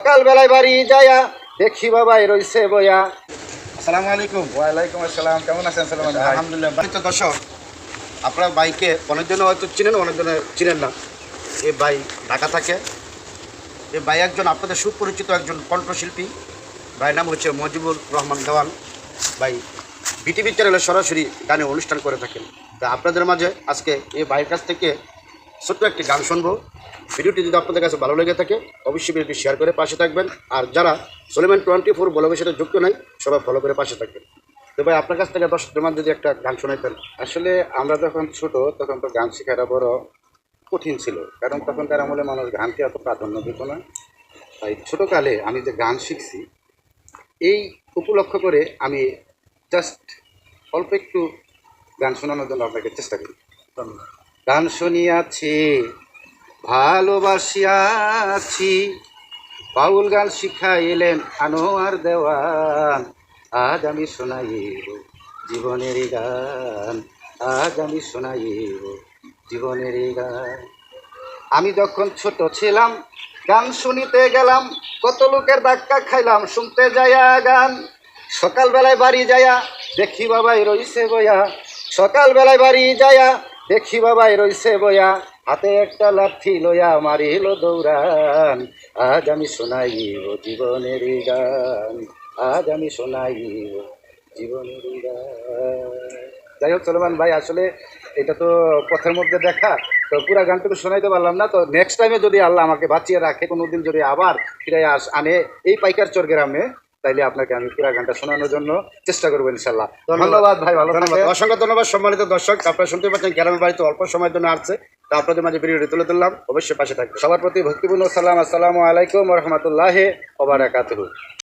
সকাল বেলায় বাড়ি যায়া দেখি বাবাই রইছে বয়া। আসসালামু আলাইকুম। ওয়ালাইকুম আসসালাম, কেমন আছেন সালমান ভাই? আলহামদুলিল্লাহ। তো দর্শক, আপনার ভাইকে অনেকজনে হয়তো চিনেন, অনেকজনে চিনেন না। এই ভাই ঢাকা থাকে। এই ভাই একজন আপনাদের সুপরিচিত একজন কণ্ঠশিল্পী। ভাইয়ের নাম হচ্ছে মজিবুর রহমান দেওয়ান। ভাই বিটিভি চ্যানেলে সরাসরি গানের অনুষ্ঠান করে থাকেন। তা আপনাদের মাঝে আজকে এই ভাইয়ের কাছ থেকে ছোট্ট একটি গান শুনবো। ভিডিওটি যদি আপনাদের কাছে ভালো লেগে থাকে অবশ্যই ভিডিওটি শেয়ার করে পাশে থাকবেন। আর যারা সুলেমান 24 ব্লগের সাথে যুক্ত নাই সবাই ফলো করে পাশে থাকবেন। তো ভাই আপনার কাছ থেকে দর্শকদের মাঝে যদি একটা গান শোনাইতেন। আসলে আমরা যখন ছোট তখন তো গান শেখাটা বড় কঠিন ছিল, কারণ তখনকার আমলে মানুষ গানকে এত প্রাধান্য দিত না। তাই ছোটোকালে আমি যে গান শিখছি এই উপলক্ষ করে আমি জাস্ট অল্প একটু গান শোনানোর জন্য আপনাকে চেষ্টা করি। গান শুনিয়াছি, ভালোবাসিয়াছি, বাউল গান শিখাইলেন আনোয়ার দেওয়ান। আজ আমি শোনাইব জীবনেরই গান, আজ আমি শোনাইব জীবনেরই গান। আমি যখন ছোট ছিলাম গান শুনিতে গেলাম, কত লোকের ধাক্কা খাইলাম শুনতে যাইয়া গান। সকালবেলায় বাড়ি যায়া দেখি বাবাই রইছে বয়া, সকালবেলায় বাড়ি যায়া দেখি বাবাই রইছে বয়া, হাতে একটা লাঠি লইয়া মারিল দৌড়ান। আজ আমি শোনাইব জীবনেরই গান, আজ আমি শোনাইব জীবনেরই গান। যাই হোক সলমান ভাই, আসলে এটা তো পথের মধ্যে দেখা, তো পুরা গানটুকু শোনাইতে পারলাম না। তো নেক্সট টাইমে যদি আল্লাহ আমাকে বাঁচিয়ে রাখে, কোনোদিন যদি আবার ফিরে আনে এই পাইকারচর গ্রামে, তাইলে আপনাকে আমি পুরা গানটা শোনানোর জন্য চেষ্টা করবো ইনশাল্লাহ। ধন্যবাদ ভাই, ভালো থাকবেন। অসংখ্য ধন্যবাদ সম্মানিত দর্শক। আপনারা শুনতে পাচ্ছেন গ্রামের বাড়িতে অল্প সময়ের জন্য আসছে। তা আপনাদের মাঝে ভিডিওটি তুলে ধরলাম, অবশ্যই পাশে থাকবে। সবার প্রতি ভক্তিপূর্ণ সালাম, আসসালামু আলাইকুম ওয়া রাহমাতুল্লাহি ওয়া বারাকাতুহু।